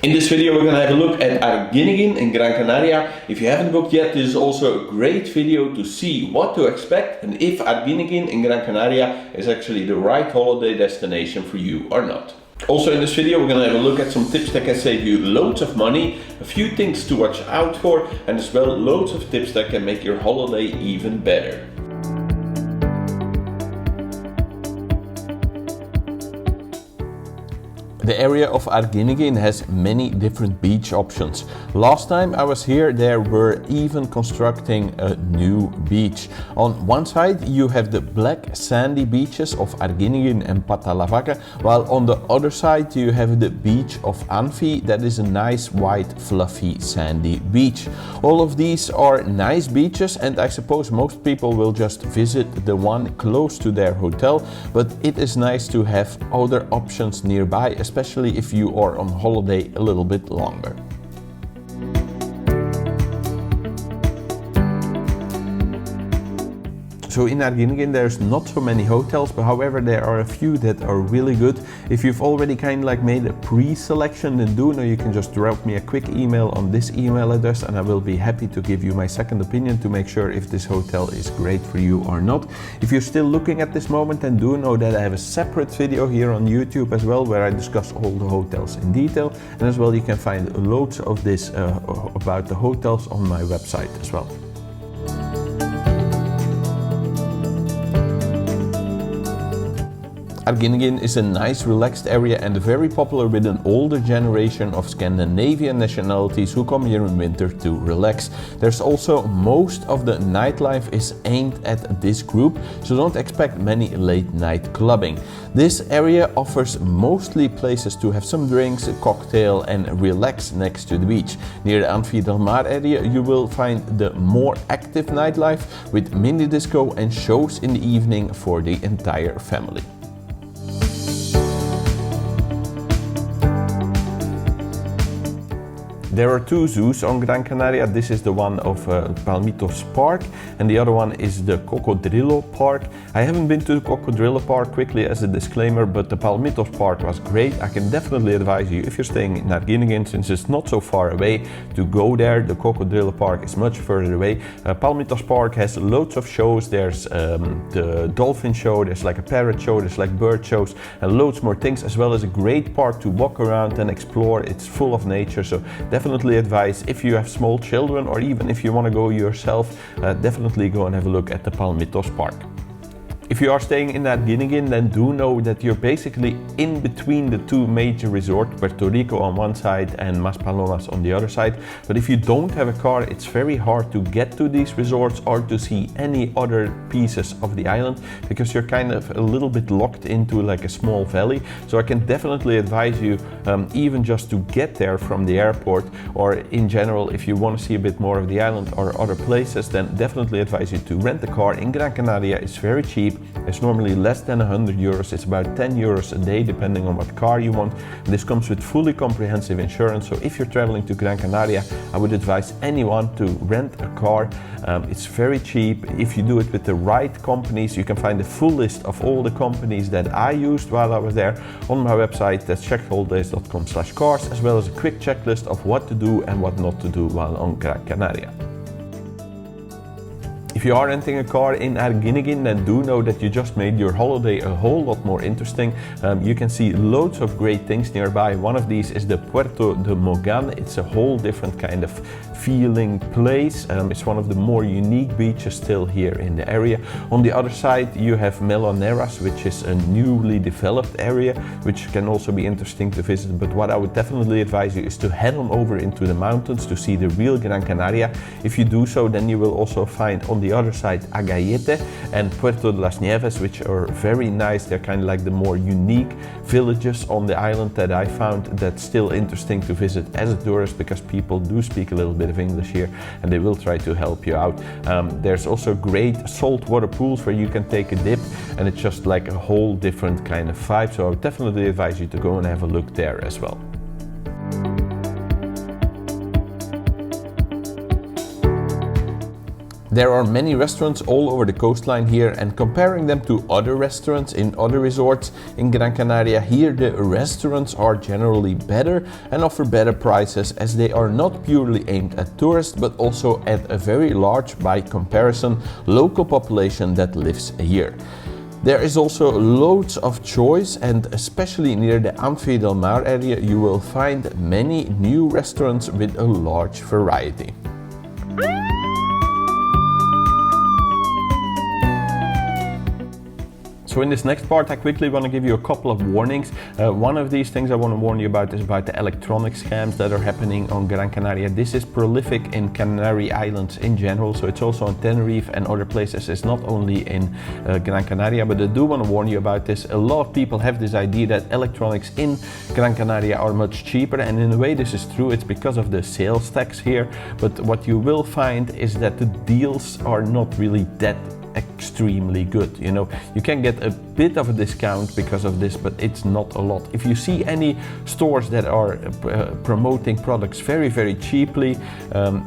In this video we're going to have a look at Arguineguin Gran Canaria. If you haven't booked yet, this is also a great video to see what to expect and if Arguineguin Gran Canaria is actually the right holiday destination for you or not. Also in this video we're going to have a look at some tips that can save you loads of money, a few things to watch out for, and as well loads of tips that can make your holiday even better. The area of Arguineguin has many different beach options. Last time I was here, they were even constructing a new beach. On one side you have the black sandy beaches of Arguineguin and Patalavaca, while on the other side you have the beach of Anfi, that is a nice white fluffy sandy beach. All of these are nice beaches, and I suppose most people will just visit the one close to their hotel, but it is nice to have other options nearby, especially if you are on holiday a little bit longer. So in Arguineguin there's not so many hotels, but however there are a few that are really good. If you've already kind of like made a pre-selection, then do know you can just drop me a quick email on this email address and I will be happy to give you my second opinion to make sure if this hotel is great for you or not. If you're still looking at this moment, then do know that I have a separate video here on YouTube as well where I discuss all the hotels in detail, and as well you can find loads of this about the hotels on my website as well. Arguineguin is a nice relaxed area and very popular with an older generation of Scandinavian nationalities who come here in winter to relax. There's also most of the nightlife is aimed at this group, so don't expect many late night clubbing. This area offers mostly places to have some drinks, a cocktail and relax next to the beach. Near the Anfi del Mar area you will find the more active nightlife with mini disco and shows in the evening for the entire family. There are two zoos on Gran Canaria. This is the one of Palmitos Park and the other one is the Cocodrilo Park. I haven't been to the Cocodrilo Park, quickly as a disclaimer, but the Palmitos Park was great. I can definitely advise you, if you're staying in Arguineguin, since it's not so far away, to go there. The Cocodrilo Park is much further away. Palmitos Park has loads of shows. There's the dolphin show, there's like a parrot show, there's like bird shows and loads more things, as well as a great park to walk around and explore. It's full of nature, so definitely advise if you have small children or even if you want to go yourself, definitely go and have a look at the Palmitos Park. If you are staying in Arguineguin, then do know that you're basically in between the two major resorts, Puerto Rico on one side and Maspalomas on the other side. But if you don't have a car, it's very hard to get to these resorts or to see any other pieces of the island, because you're kind of a little bit locked into like a small valley. So I can definitely advise you, even just to get there from the airport, or in general if you want to see a bit more of the island or other places, then definitely advise you to rent a car in Gran Canaria. It's very cheap. It's normally less than 100 euros. It's about 10 euros a day depending on what car you want. And this comes with fully comprehensive insurance. So if you're traveling to Gran Canaria, I would advise anyone to rent a car. It's very cheap. If you do it with the right companies, you can find the full list of all the companies that I used while I was there on my website. That's checkholidays.com/cars, as well as a quick checklist of what to do and what not to do while on Gran Canaria. If you are renting a car in Arguineguin, then do know that you just made your holiday a whole lot more interesting. You can see loads of great things nearby. One of these is the Puerto de Mogan. It's a whole different kind of feeling place. It's one of the more unique beaches still here in the area. On the other side you have Meloneras, which is a newly developed area, which can also be interesting to visit. But what I would definitely advise you is to head on over into the mountains to see the real Gran Canaria. If you do so, then you will also find on the other side Agayete and Puerto de las Nieves, which are very nice. They're kind of like the more unique villages on the island that I found that's still interesting to visit as a tourist, because people do speak a little bit of English here and they will try to help you out. There's also great saltwater pools where you can take a dip, and it's just like a whole different kind of vibe. So I would definitely advise you to go and have a look there as well. There are many restaurants all over the coastline here, and comparing them to other restaurants in other resorts in Gran Canaria, here the restaurants are generally better and offer better prices, as they are not purely aimed at tourists but also at a very large, by comparison, local population that lives here. There is also loads of choice, and especially near the Amphi del Mar area you will find many new restaurants with a large variety. So in this next part I quickly want to give you a couple of warnings. One of these things I want to warn you about is about the electronic scams that are happening on Gran Canaria. This is prolific in Canary Islands in general, so it's also on Tenerife and other places. It's not only in Gran Canaria, but I do want to warn you about this. A lot of people have this idea that electronics in Gran Canaria are much cheaper, and in a way this is true. It's because of the sales tax here, but what you will find is that the deals are not really that extremely good. You know, you can get a bit of a discount because of this, but it's not a lot. If you see any stores that are promoting products very cheaply,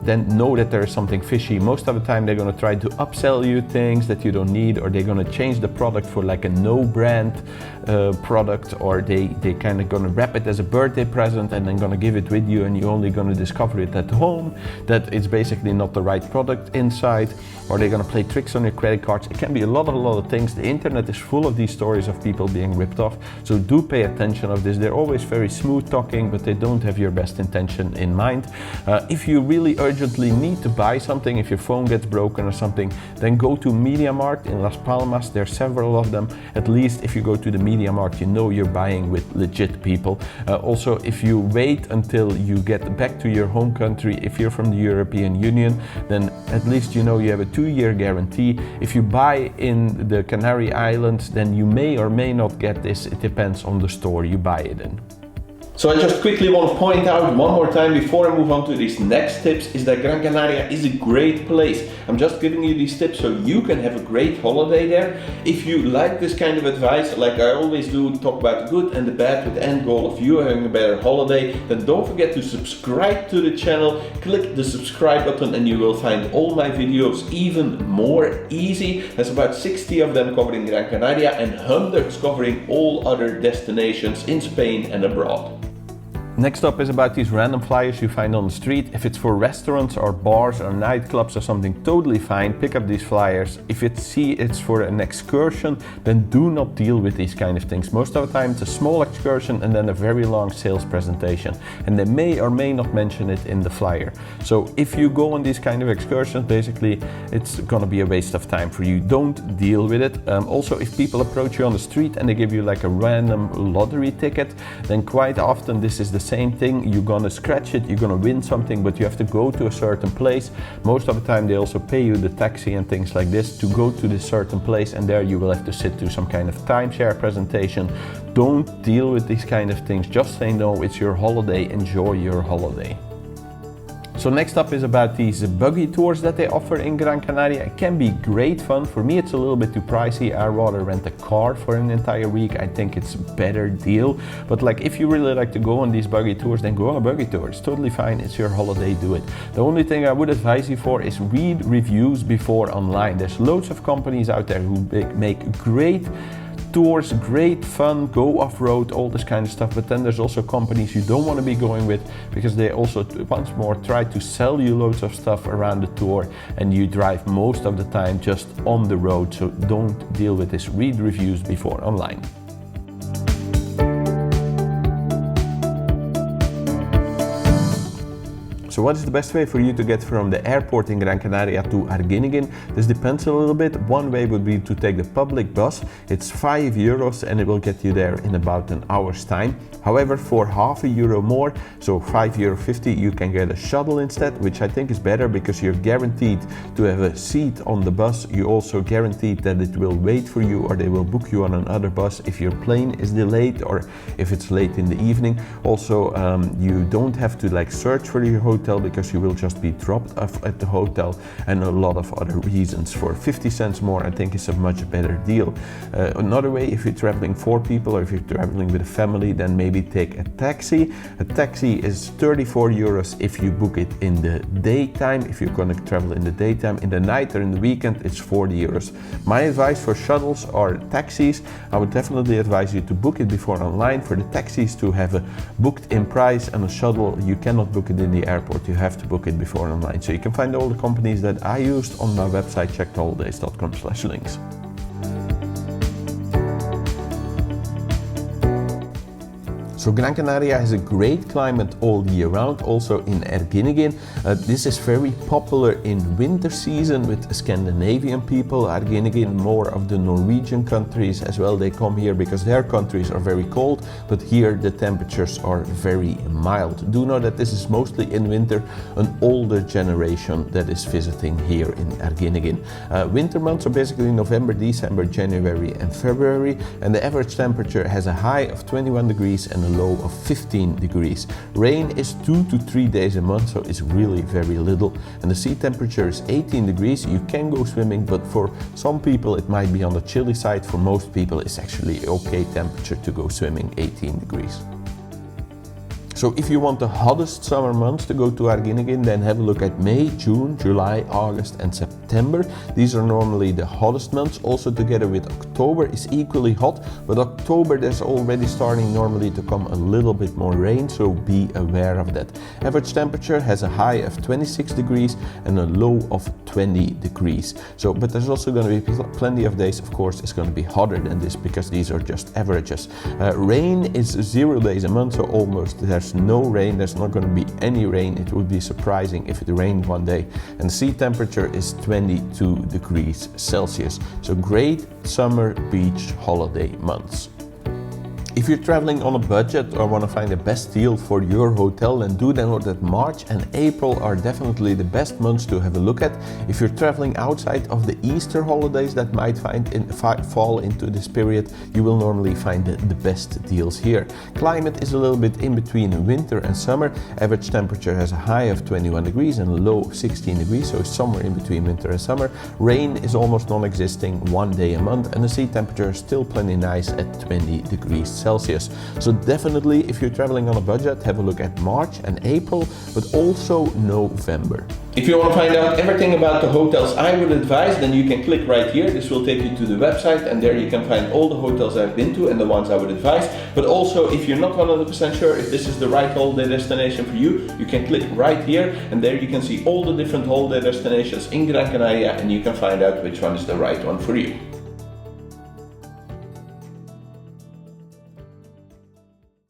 then know that there is something fishy. Most of the time they're going to try to upsell you things that you don't need, or they're going to change the product for like a no brand product, or they kind of going to wrap it as a birthday present and then going to give it with you, and you're only going to discover it at home that it's basically not the right product inside, or they're going to play tricks on your credit cards. It can be a lot of things. The internet is full of these stories of people being ripped off, so do pay attention of this. They're always very smooth talking, but they don't have your best intention in mind. If you really urgently need to buy something, if your phone gets broken or something, then go to Media Markt in Las Palmas. There are several of them. At least if you go to the Media Markt, you know you're buying with legit people. Also, if you wait until you get back to your home country, if you're from the European Union, then at least you know you have a 2-year guarantee. If you buy in the Canary Islands, then you may or may not get this. It depends on the store you buy it in. So I just quickly want to point out one more time before I move on to these next tips, is that Gran Canaria is a great place. I'm just giving you these tips so you can have a great holiday there. If you like this kind of advice, like I always do, talk about the good and the bad with the end goal of you having a better holiday, then don't forget to subscribe to the channel. Click the subscribe button and you will find all my videos even more easy. There's about 60 of them covering Gran Canaria and hundreds covering all other destinations in Spain and abroad. Next up is about these random flyers you find on the street. If it's for restaurants or bars or nightclubs or something, totally fine, pick up these flyers. If it's for an excursion, then do not deal with these kind of things. Most of the time it's a small excursion and then a very long sales presentation, and they may or may not mention it in the flyer. So if you go on these kind of excursions, basically it's gonna be a waste of time for you. Don't deal with it. Also, if people approach you on the street and they give you like a random lottery ticket, then quite often this is the same thing. You're gonna scratch it, you're gonna win something, but you have to go to a certain place. Most of the time they also pay you the taxi and things like this to go to this certain place, and there you will have to sit through some kind of timeshare presentation. Don't deal with these kind of things. Just say no, it's your holiday, enjoy your holiday. So next up is about these buggy tours that they offer in Gran Canaria. It can be great fun. For me it's a little bit too pricey. I rather rent a car for an entire week. I think it's a better deal. But like, if you really like to go on these buggy tours, then go on a buggy tour. It's totally fine. It's your holiday, do it. The only thing I would advise you for is read reviews before online. There's loads of companies out there who make great tours, great fun, go off-road, all this kind of stuff, but then there's also companies you don't want to be going with, because they also once more try to sell you loads of stuff around the tour, and you drive most of the time just on the road. So don't deal with this. Read reviews before online. So what is the best way for you to get from the airport in Gran Canaria to Arguineguin? This depends a little bit. One way would be to take the public bus. It's €5 and it will get you there in about an hour's time. However, for €0.50 more, so €5.50, you can get a shuttle instead, which I think is better because you're guaranteed to have a seat on the bus. You also guaranteed that it will wait for you, or they will book you on another bus if your plane is delayed or if it's late in the evening. Also, you don't have to like search for your hotel hotel because you will just be dropped off at the hotel, and a lot of other reasons. For 50 cents more, I think it's a much better deal. Another way, if you're traveling 4 people or if you're traveling with a family, then maybe take a taxi. A taxi is 34 euros if you book it in the daytime, if you're going to travel in the daytime. In the night or in the weekend, it's 40 euros. My advice for shuttles or taxis, I would definitely advise you to book it before online. For the taxis to have a booked in price, and a shuttle, you cannot book it in the airport, you have to book it before online. So you can find all the companies that I used on my website, checkedholidays.com/links. So Gran Canaria has a great climate all year round, also in Arguineguin. This is very popular in winter season with Scandinavian people. Arguineguin, more of the Norwegian countries as well, they come here because their countries are very cold, but here the temperatures are very mild. Do know that this is mostly in winter an older generation that is visiting here in Arguineguin. Winter months are basically November, December, January and February, and the average temperature has a high of 21 degrees and a low of 15 degrees. Rain is 2 to 3 days a month, so it's really very little. And the sea temperature is 18 degrees. You can go swimming, but for some people it might be on the chilly side. For most people it's actually okay temperature to go swimming, 18 degrees. So if you want the hottest summer months to go to Arguineguin, then have a look at May, June, July, August and September. These are normally the hottest months. Also together with October is equally hot, but October there's already starting normally to come a little bit more rain, so be aware of that. Average temperature has a high of 26 degrees and a low of 20 degrees. So, but there's also going to be plenty of days, of course, it's going to be hotter than this because these are just averages. Rain is 0 days a month, so almost there's no rain. There's not going to be any rain. It would be surprising if it rained one day. And sea temperature is 22 degrees Celsius. So great summer beach holiday months. If you're traveling on a budget or want to find the best deal for your hotel, then do know that March and April are definitely the best months to have a look at. If you're traveling outside of the Easter holidays that might fall into this period, you will normally find the best deals here. Climate is a little bit in between winter and summer. Average temperature has a high of 21 degrees and a low of 16 degrees, so it's somewhere in between winter and summer. Rain is almost non-existing, 1 day a month, and the sea temperature is still plenty nice at 20 degrees Celsius. So definitely, if you're traveling on a budget, have a look at March and April, but also November. If you want to find out everything about the hotels I would advise, then you can click right here. This will take you to the website, and there you can find all the hotels I've been to and the ones I would advise. But also, if you're not 100% sure if this is the right holiday destination for you, you can click right here, and there you can see all the different holiday destinations in Gran Canaria, and you can find out which one is the right one for you.